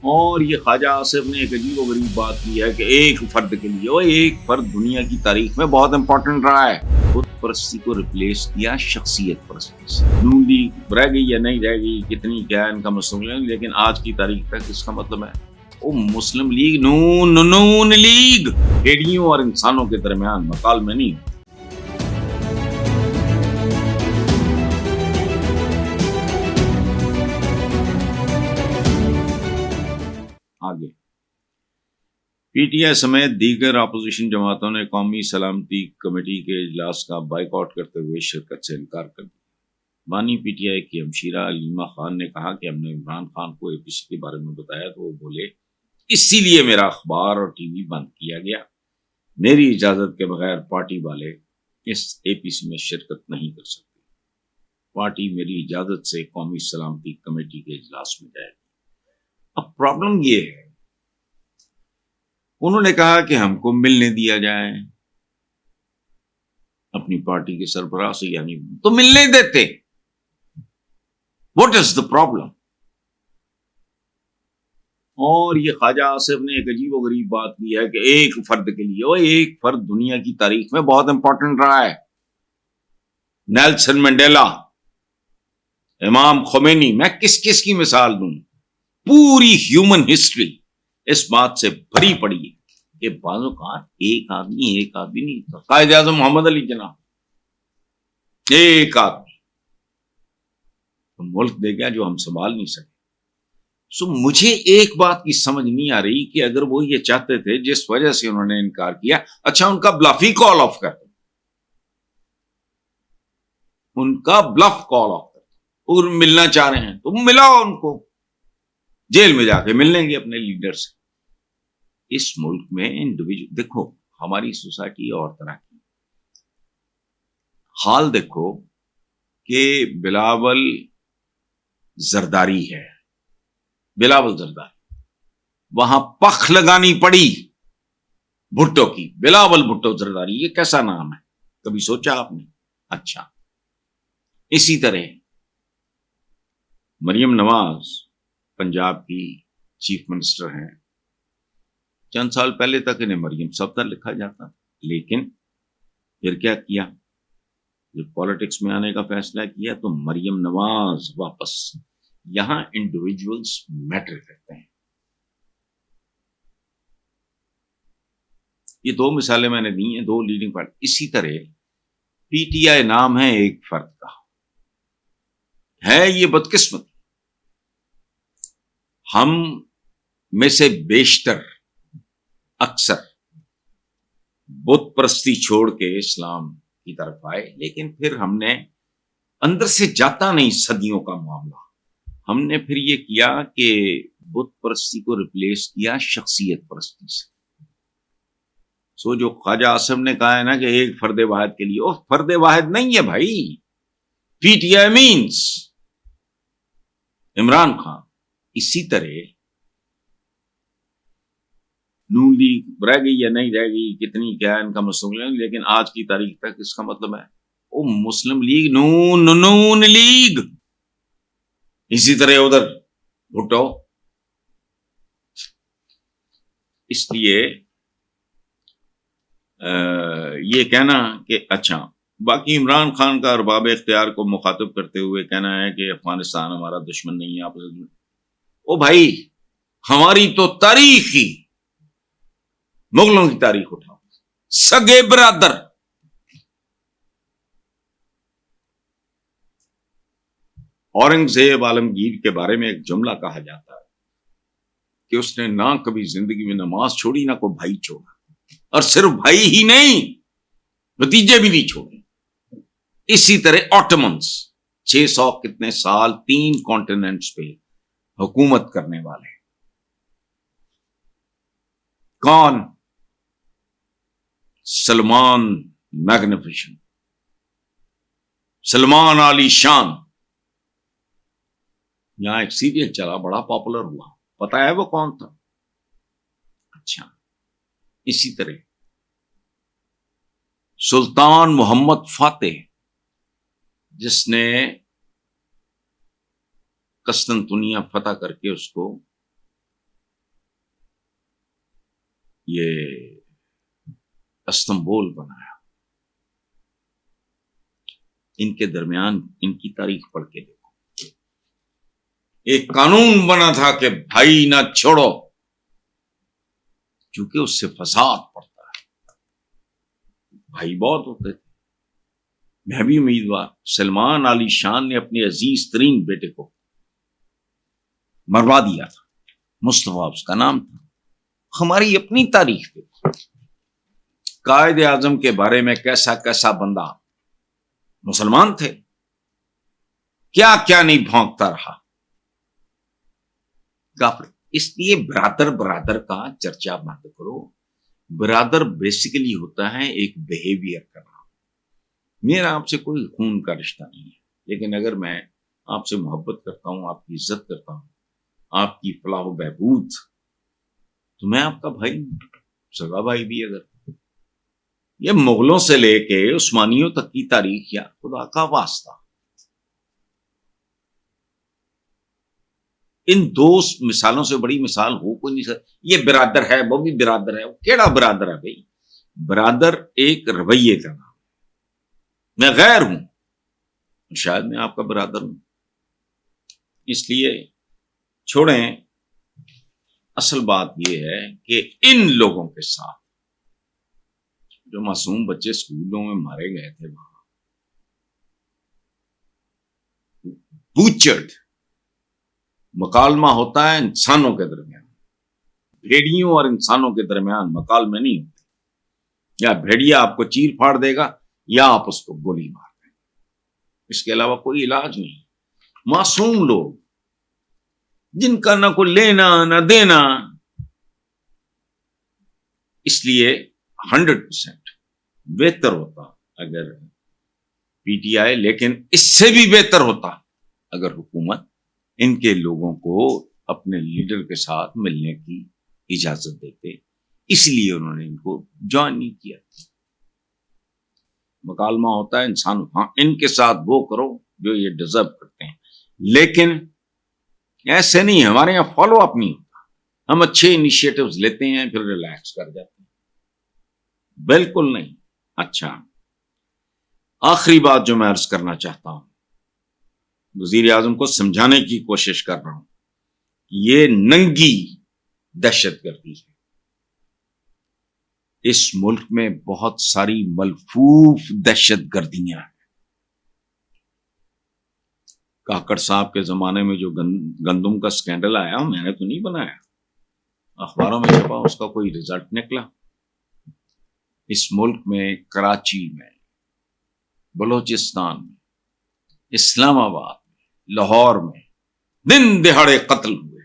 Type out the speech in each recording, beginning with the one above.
اور یہ خواجہ آصف نے ایک عجیب و غریب بات کی ہے کہ ایک فرد کے لیے، وہ ایک فرد دنیا کی تاریخ میں بہت امپورٹنٹ رہا ہے، بت پرستی کو ریپلیس کیا شخصیت پرستی سے۔ نون لیگ رہ گئی یا نہیں رہ گئی، کتنی کیا ان کا مسئلہ ہے، لیکن آج کی تاریخ تک اس کا مطلب ہے وہ مسلم لیگ نون لیگ بھیڑیوں اور انسانوں کے درمیان مکالمہ نہیں۔ آگے پی ٹی آئی سمیت دیگر اپوزیشن جماعتوں نے قومی سلامتی کمیٹی کے اجلاس کا بائیکاٹ کرتے ہوئے شرکت سے انکار کر دیا۔ بانی پی ٹی آئی کی ہمشیرہ علیمہ خان نے کہا کہ ہم نے عمران خان کو اے پی سی کے بارے میں بتایا تو وہ بولے اسی لیے میرا اخبار اور ٹی وی بند کیا گیا، میری اجازت کے بغیر پارٹی والے اس اے پی سی میں شرکت نہیں کر سکتے، پارٹی میری اجازت سے قومی سلامتی کمیٹی کے اجلاس میں جائے گی۔ اب پرابلم یہ ہے، انہوں نے کہا کہ ہم کو ملنے دیا جائے اپنی پارٹی کے سربراہ سے، یعنی تو ملنے دیتے۔ What is the problem? اور یہ خواجہ آصف نے ایک عجیب و غریب بات کی ہے کہ ایک فرد کے لیے، وہ ایک فرد دنیا کی تاریخ میں بہت امپورٹنٹ رہا ہے، نیلسن منڈیلا، امام خمینی، میں کس کس کی مثال دوں؟ پوری ہیومن ہسٹری اس بات سے بھری پڑی ہے کہ بعض اوقات ایک آدمی نہیں تھا، قائد اعظم محمد علی جناح ایک آدمی ملک دے گیا جو ہم سنبھال نہیں سکے۔ سو مجھے ایک بات کی سمجھ نہیں آ رہی کہ اگر وہ یہ چاہتے تھے جس وجہ سے انہوں نے انکار کیا، اچھا ان کا بلف ہی کال آف کر دو، ان کا بلف کال آف کر دو، اور ملنا چاہ رہے ہیں تو ملاؤ ان کو، جیل میں جا کے مل لیں گے اپنے لیڈر سے۔ اس ملک میں انڈیویجول دیکھو، ہماری سوسائٹی اور طرح کی حال دیکھو کہ بلاول زرداری ہے، بلاول زرداری، وہاں پخ لگانی پڑی بھٹو کی، بلاول بھٹو زرداری، یہ کیسا نام ہے؟ کبھی سوچا آپ نے؟ اچھا، اسی طرح مریم نواز پنجاب کی چیف منسٹر ہیں، چند سال پہلے تک انہیں مریم صفدر لکھا جاتا، لیکن پھر کیا کیا؟ جب پالیٹکس میں آنے کا فیصلہ کیا تو مریم نواز واپس۔ یہاں انڈیویجولز میٹر کرتے ہیں۔ یہ دو مثالیں میں نے دی ہیں، دو لیڈنگ پارٹی۔ اسی طرح پی ٹی آئی نام ہے ایک فرد کا، ہے یہ بدقسمت، ہم میں سے بیشتر اکثر بت پرستی چھوڑ کے اسلام کی طرف آئے، لیکن پھر ہم نے اندر سے جاتا نہیں صدیوں کا معاملہ، ہم نے پھر یہ کیا کہ بت پرستی کو ریپلیس کیا شخصیت پرستی سے۔ سو جو خواجہ آصف نے کہا ہے نا کہ ایک فرد واحد کے لیے، وہ فرد واحد نہیں ہے بھائی، P T I means Imran Khan. اسی طرح نون لیگ رہ گئی یا نہیں رہ گئی، کتنی کیا ان کا مسئلہ ہے، لیکن آج کی تاریخ تک اس کا مطلب ہے وہ مسلم لیگ نون لیگ۔ اسی طرح ادھر بھٹو۔ اس لیے یہ کہنا کہ اچھا، باقی عمران خان کا ارباب اختیار کو مخاطب کرتے ہوئے کہنا ہے کہ افغانستان ہمارا دشمن نہیں ہے، آپ او بھائی ہماری تو تاریخ ہی، مغلوں کی تاریخ اٹھاؤ، سگے برادر۔ اورنگزیب عالمگیر کے بارے میں ایک جملہ کہا جاتا ہے کہ اس نے نہ کبھی زندگی میں نماز چھوڑی، نہ کوئی بھائی چھوڑا، اور صرف بھائی ہی نہیں، بھتیجے بھی نہیں چھوڑے۔ اسی طرح آٹمنز 600 کتنے سال 3 کانٹیننٹس پہ حکومت کرنے والے، کون؟ سلمان میگنیفیشنٹ، سلمان علی شان۔ یہاں ایک سیریل چلا، بڑا پاپولر ہوا، پتا ہے وہ کون تھا؟ اچھا، اسی طرح سلطان محمد فاتح، جس نے قسطنطنیہ فتح کر کے اس کو یہ استنبول بنایا. ان کے درمیان ان کی تاریخ پڑھ کے دیکھو. ایک قانون بنا تھا کہ بھائی نہ چھوڑو، کیونکہ اس سے فساد پڑتا ہے. بھائی بہت ہوتے تھے. میں بھی امیدوار. سلمان علی شان نے اپنے عزیز ترین بیٹے کو مروا دیا تھا. مصطفیٰ اس کا نام تھا. ہماری اپنی تاریخ پہ قائد اعظم کے بارے میں کیسا کیسا بندہ مسلمان تھے، کیا کیا نہیں بھونکتا رہا. کافر. اس لیے برادر برادر کا چرچا مت کرو. برادر بیسیکلی ہوتا ہے ایک بیہیویئر کرنا. میرا آپ سے کوئی خون کا رشتہ نہیں ہے، لیکن اگر میں آپ سے محبت کرتا ہوں، آپ کی عزت کرتا ہوں، آپ کی فلاح و بہبود، تو میں آپ کا بھائی ہوں، سگا بھائی بھی. اگر یہ مغلوں سے لے کے عثمانیوں تک کی تاریخ، یا خدا کا واسطہ ان دو مثالوں سے بڑی مثال ہو کوئی نہیں سکتا. یہ برادر ہے، وہ بھی برادر ہے. کیڑا برادر ہے بھائی؟ برادر ایک رویے کا نام. میں غیر ہوں، شاید میں آپ کا برادر ہوں. اس لیے چھوڑیں. اصل بات یہ ہے کہ ان لوگوں کے ساتھ جو معصوم بچے اسکولوں میں مارے گئے تھے، وہاں بوچرڈ مکالمہ ہوتا ہے انسانوں کے درمیان. بھیڑیوں اور انسانوں کے درمیان مکالمے نہیں ہوتے. یا بھیڑیا آپ کو چیر پھاڑ دے گا، یا آپ اس کو گولی مار دیں. اس کے علاوہ کوئی علاج نہیں. معصوم لوگ جن کا نہ کوئی لینا نہ دینا. اس لیے 100% بہتر ہوتا اگر پی ٹی آئی، لیکن اس سے بھی بہتر ہوتا اگر حکومت ان کے لوگوں کو اپنے لیڈر کے ساتھ ملنے کی اجازت دیتے. اس لیے انہوں نے ان کو جوائن نہیں کیا. مکالمہ ہوتا ہے انسان، ہاں ان کے ساتھ وہ کرو جو یہ ڈیزرو کرتے ہیں، لیکن ایسے نہیں. ہمارے یہاں فالو اپ نہیں ہوتا. ہم اچھے انیشیٹوز لیتے ہیں پھر ریلیکس کر جاتے ہیں. بالکل نہیں. اچھا، آخری بات جو میں عرض کرنا چاہتا ہوں، وزیر اعظم کو سمجھانے کی کوشش کر رہا ہوں، یہ ننگی دہشت گردی ہے. اس ملک میں بہت ساری ملفوف دہشت گردیاں ہیں. کاکڑ صاحب کے زمانے میں جو گندم کا سکینڈل آیا، میں نے تو نہیں بنایا، اخباروں میں چھپا، اس کا کوئی رزلٹ نکلا. اس ملک میں کراچی میں، بلوچستان میں، اسلام آباد میں، لاہور میں دن دہاڑے قتل ہوئے.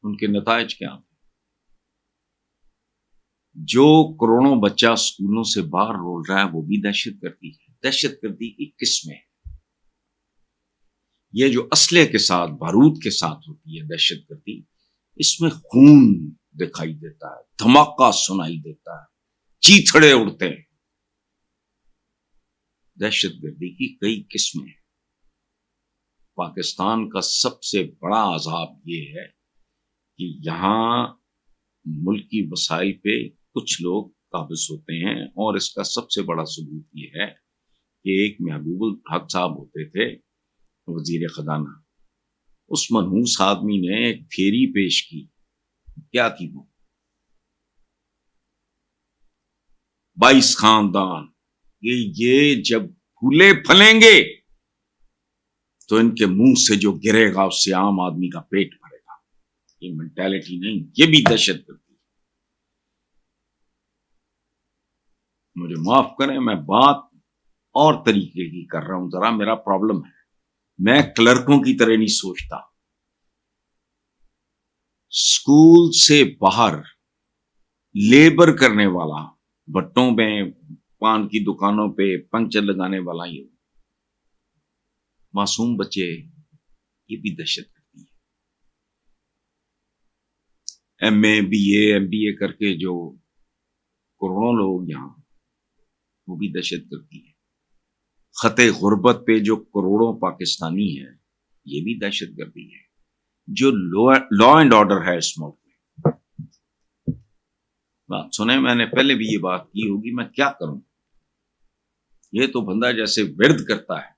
ان کے نتائج کیا ہیں؟ جو کروڑوں بچہ اسکولوں سے باہر رول رہا ہے، وہ بھی دہشت گردی ہے. دہشت گردی کی قسمیں، یہ جو اسلحے کے ساتھ، بارود کے ساتھ ہوتی ہے دہشت گردی، اس میں خون دکھائی دیتا ہے، دھماکہ سنائی دیتا ہے، چیتھڑے اڑتے ہیں. دہشت گردی کی کئی قسمیں ہیں. پاکستان کا سب سے بڑا عذاب یہ ہے کہ یہاں ملکی وسائل پہ کچھ لوگ قابض ہوتے ہیں، اور اس کا سب سے بڑا ثبوت یہ ہے کہ ایک محبوب الحق صاحب ہوتے تھے وزیر خزانہ. اس منحوس آدمی نے ایک تھیری پیش کی. کیا تھی وہ؟ 22 خاندان. یہ جب پھولے پھلیں گے تو ان کے منہ سے جو گرے گا اس سے عام آدمی کا پیٹ بھرے گا. یہ مینٹالٹی نہیں، یہ بھی دہشت گردی. مجھے معاف کریں، میں بات اور طریقے کی کر رہا ہوں. ذرا میرا پرابلم ہے، میں کلرکوں کی طرح نہیں سوچتا. اسکول سے باہر لیبر کرنے والا، بٹوں میں، پان کی دکانوں پہ پنچر لگانے والا، یہ معصوم بچے، یہ بھی دہشت گردی ہے. ایم اے، بی اے کر کے جو کروڑوں لوگ یہاں، وہ بھی دہشت گردی ہے. خط غربت پہ جو کروڑوں پاکستانی ہیں، یہ بھی دہشت گردی ہے. جو لا اینڈ آرڈر ہے اس ملک میں، بات سنیں، میں نے پہلے بھی یہ بات کی ہوگی، میں کیا کروں؟ یہ تو بندہ جیسے ورد کرتا ہے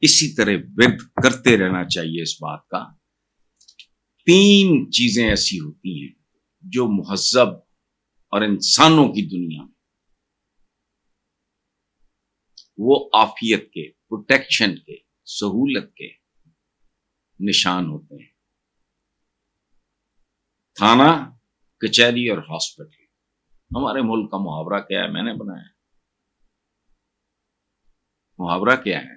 اسی طرح ورد کرتے رہنا چاہیے اس بات کا۔ 3 چیزیں ایسی ہوتی ہیں جو مہذب اور انسانوں کی دنیا میں وہ عافیت کے، پروٹیکشن کے، سہولت کے نشان ہوتے ہیں۔ تھانہ، کچہری اور ہاسپٹل۔ ہمارے ملک کا محاورہ کیا ہے؟ میں نے بنایا۔ محاورہ کیا ہے؟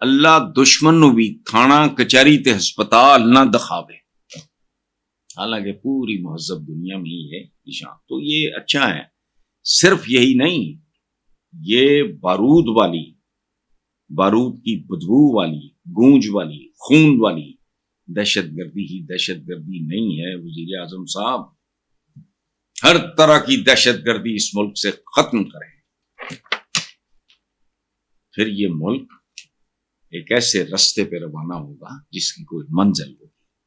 اللہ دشمن نو بھی تھانہ کچہری تے ہسپتال نہ دکھاوے۔ حالانکہ پوری مہذب دنیا میں ہی ہے نشان۔ تو یہ اچھا ہے۔ صرف یہی نہیں، یہ بارود والی، بارود کی بدبو والی، گونج والی، خون والی دہشت گردی ہی دہشت گردی نہیں ہے وزیر اعظم صاحب۔ ہر طرح کی دہشت گردی اس ملک سے ختم کریں، پھر یہ ملک ایک ایسے رستے پہ روانہ ہوگا جس کی کوئی منزل ہو۔